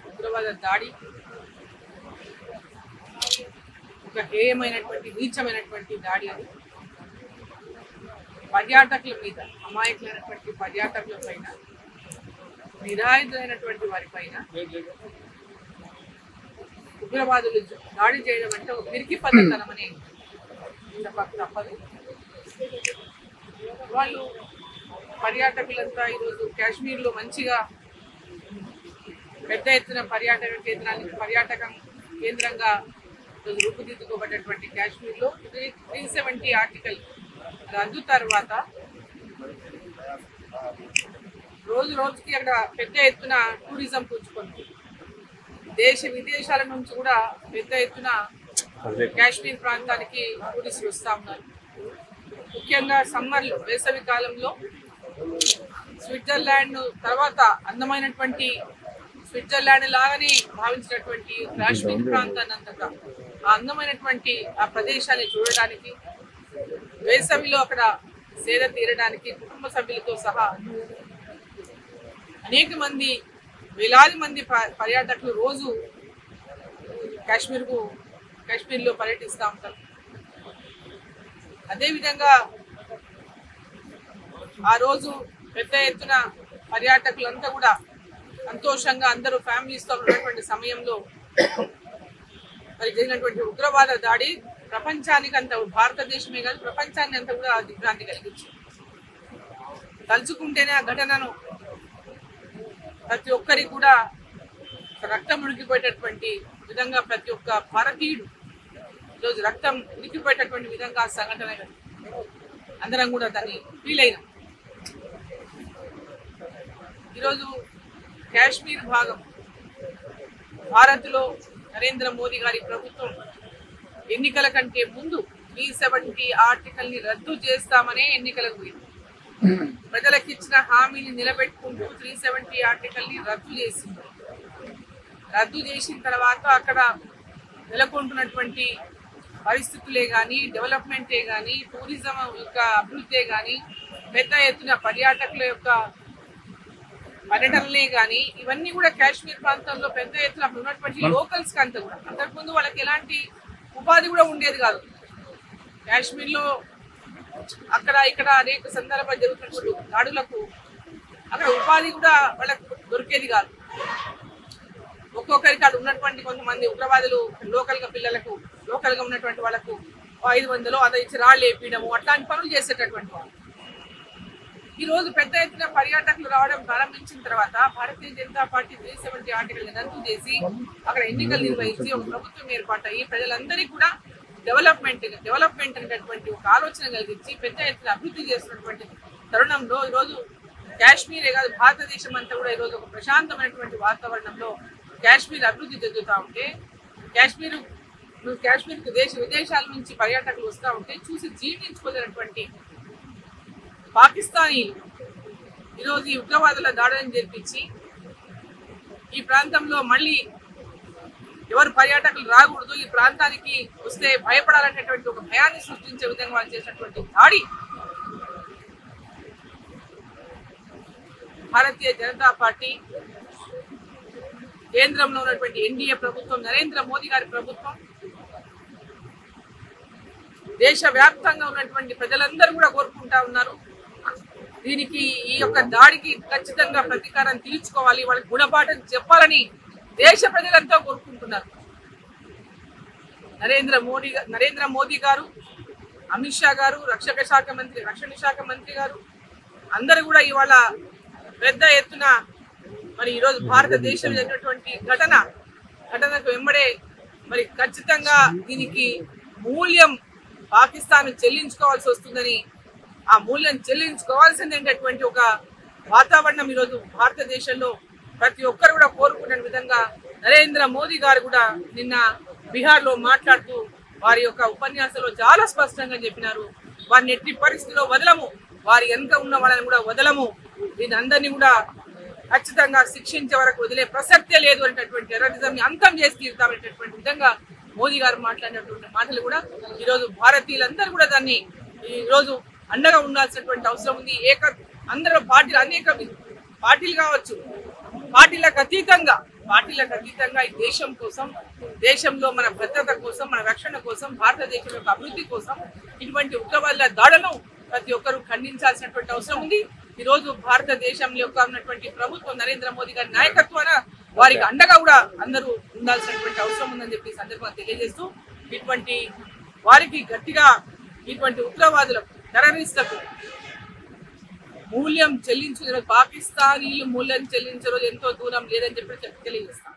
ఉగ్రవాద దాడి ఒక హేయమైనటువంటి నీచమైనటువంటి దాడి అది పర్యాటకుల మీద అమాయకులైనటువంటి పర్యాటకుల పైన నిరాయుధులైనటువంటి వారి పైన ఉగ్రవాదులు దాడి చేయడం అంటే ఒక పిరికి పద్ధతనమని చెప్పక తప్పదు. వాళ్ళు పర్యాటకులంతా ఈరోజు కాశ్మీర్లో మంచిగా పెద్ద ఎత్తున పర్యాటక కేంద్రంగా రూపుదిద్దుకోబడినటువంటి కాశ్మీర్లో 370 ఆర్టికల్ రద్దు తర్వాత రోజు రోజుకి అక్కడ పెద్ద ఎత్తున టూరిజం పుంజుకుంటుంది. దేశ విదేశాల నుంచి కూడా పెద్ద ఎత్తున కాశ్మీర్ ప్రాంతానికి టూరిస్టులు వస్తూ ఉన్నారు. ముఖ్యంగా సమ్మర్లో వేసవి కాలంలో స్విట్జర్లాండ్ తర్వాత అందమైనటువంటి స్విట్జర్లాండ్ లాగానే భావించినటువంటి కాశ్మీర్ ప్రాంతాన్ని అంతగా ఆ అందమైనటువంటి ఆ ప్రదేశాన్ని చూడడానికి వేసవిలో అక్కడ సేద తీరడానికి కుటుంబ సభ్యులతో సహా అనేక మంది వేలాది మంది పర్యాటకులు రోజు కాశ్మీర్లో పర్యటిస్తూ ఉంటారు. అదేవిధంగా ఆ రోజు పెద్ద ఎత్తున పర్యాటకులంతా కూడా సంతోషంగా అందరూ ఫ్యామిలీస్తో ఉన్నటువంటి సమయంలో మరి జరిగినటువంటి ఉగ్రవాద దాడి ప్రపంచానికి అంత భారతదేశమే కాదు ప్రపంచాన్ని అంతా కూడా దిగ్భ్రాంతి కలిగించింది. తలుచుకుంటేనే ఆ ఘటనను ప్రతి ఒక్కరికి కూడా రక్తం ఉడికిపోయేటటువంటి విధంగా ప్రతి ఒక్క భారతీయుడు ఈరోజు రక్తం ఉడికిపోయేటటువంటి విధంగా సంఘటన అందరం కూడా దాన్ని ఫీల్ అయినాం. ఈరోజు కాశ్మీర్ భాగం భారత్లో నరేంద్ర మోదీ గారి ప్రభుత్వం ఎన్నికల కంటే ముందు 370 ఆర్టికల్ని రద్దు చేస్తామనే ఎన్నికలకు పోయింది. ప్రజలకు ఇచ్చిన హామీని నిలబెట్టుకుంటూ 370 ఆర్టికల్ని రద్దు చేసింది. రద్దు చేసిన తర్వాత అక్కడ నెలకొంటున్నటువంటి పరిస్థితులే కానీ డెవలప్మెంటే కానీ టూరిజం యొక్క అభివృద్ధే కానీ పెద్ద ఎత్తున పర్యాటకుల యొక్క పర్యటనలే కానీ ఇవన్నీ కూడా కాశ్మీర్ ప్రాంతంలో పెద్ద ఎత్తున ఉన్నటువంటి లోకల్స్ అంతా కూడా అంతకుముందు వాళ్ళకి ఎలాంటి ఉపాధి కూడా ఉండేది కాదు. కాశ్మీర్లో అక్కడ ఇక్కడ అనేక సందర్భాలు జరుగుతున్నటువంటి దాడులకు అక్కడ ఉపాధి కూడా వాళ్ళకు దొరికేది కాదు. ఒక్కొక్కరికి అక్కడ ఉన్నటువంటి కొంతమంది ఉగ్రవాదులు లోకల్గా పిల్లలకు లోకల్గా ఉన్నటువంటి వాళ్ళకు 500 అదే ఇచ్చి రాళ్ళు వేపించడము అట్లాంటి పనులు చేసేటటువంటి వాళ్ళు. ఈరోజు పెద్ద ఎత్తున పర్యాటకులు రావడం ప్రారంభించిన తర్వాత భారతీయ జనతా పార్టీ 370 ఆర్టికల్ని రద్దు చేసి అక్కడ ఎన్నికలు నిర్వహించి ఒక ప్రభుత్వం ఏర్పాటయ్యి ప్రజలందరికీ కూడా డెవలప్మెంట్ అనేటటువంటి ఒక ఆలోచన కలిగించి పెద్ద ఎత్తున అభివృద్ధి చేస్తున్నటువంటి తరుణంలో ఈరోజు కాశ్మీరే కాదు భారతదేశం అంతా కూడా ఈరోజు ఒక ప్రశాంతమైనటువంటి వాతావరణంలో కాశ్మీర్ అభివృద్ధి చెందుతూ ఉంటే కాశ్మీర్కు దేశ విదేశాల నుంచి పర్యాటకులు వస్తూ ఉంటే చూసి జీర్ణించుకోలేనటువంటి పాకిస్తానీలు ఈరోజు ఈ ఉగ్రవాదుల దాడులను జరిపించి ఈ ప్రాంతంలో మళ్ళీ ఎవరు పర్యాటకులు రాకూడదు ఈ ప్రాంతానికి వస్తే భయపడాలనేటువంటి ఒక భయాన్ని సృష్టించే విధంగా వాళ్ళు చేసినటువంటి దాడి భారతీయ జనతా పార్టీ కేంద్రంలో ఉన్నటువంటి ఎన్డీఏ ప్రభుత్వం నరేంద్ర మోదీ గారి ప్రభుత్వం దేశవ్యాప్తంగా ఉన్నటువంటి ప్రజలందరూ కూడా కోరుకుంటా ఉన్నారు. దీనికి ఈ యొక్క దాడికి ఖచ్చితంగా ప్రతీకారం తీర్చుకోవాలి వాళ్ళకి గుణపాఠం చెప్పాలని దేశ ప్రజలంతా కోరుకుంటున్నారు. నరేంద్ర మోదీ గారు అమిత్ షా గారు రక్షణ శాఖ మంత్రి గారు అందరూ కూడా ఇవాళ పెద్ద ఎత్తున మరి ఈరోజు భారతదేశంలో జరిగినటువంటి ఘటనకు వెంబడే మరి ఖచ్చితంగా దీనికి మూల్యం పాకిస్తాన్ చెల్లించుకోవాల్సి వస్తుందని ఆ మూల్యం చెల్లించుకోవాల్సిందేటటువంటి ఒక వాతావరణం ఈరోజు భారతదేశంలో ప్రతి ఒక్కరు కూడా కోరుకునే విధంగా నరేంద్ర మోదీ గారు కూడా నిన్న బీహార్లో మాట్లాడుతూ వారి యొక్క ఉపన్యాసంలో చాలా స్పష్టంగా చెప్పినారు. వారిని ఎట్టి పరిస్థితిలో వదలము, వారి వెనుక ఉన్న వాళ్ళని కూడా వదలము, దీని అందరినీ కూడా ఖచ్చితంగా శిక్షించే వరకు వదిలే ప్రసక్తే లేదు అనేటటువంటి టెర్రరిజంని అంతం చేసి తీరుతామనేటటువంటి విధంగా మోదీ గారు మాట్లాడినటువంటి మాటలు కూడా ఈరోజు భారతీయులందరూ కూడా దాన్ని ఈరోజు అండగా ఉండాల్సినటువంటి అవసరం ఉంది. అందరూ పార్టీలు అనేక పార్టీలు కావచ్చు, పార్టీలకు అతీతంగా ఈ దేశం కోసం, దేశంలో మన భద్రత కోసం, మన రక్షణ కోసం, భారతదేశం యొక్క అభివృద్ధి కోసం ఇటువంటి ఉగ్రవాదుల దాడులను ప్రతి ఒక్కరూ ఖండించాల్సినటువంటి అవసరం ఉంది. ఈ రోజు భారతదేశం యొక్క ఉన్నటువంటి ప్రభుత్వం నరేంద్ర మోదీ గారి నాయకత్వాన వారికి అండగా కూడా అందరూ ఉండాల్సినటువంటి అవసరం ఉందని చెప్పి సందర్భంగా తెలియజేస్తూ ఇటువంటి వారికి గట్టిగా ఇటువంటి ఉగ్రవాదులకు, టెర్రరిస్టులకు మూల్యం చెల్లించిన పాకిస్తానీలు మూల్యం చెల్లించే రోజు ఎంతో దూరం లేదని చెప్పి తెలియజేస్తాం.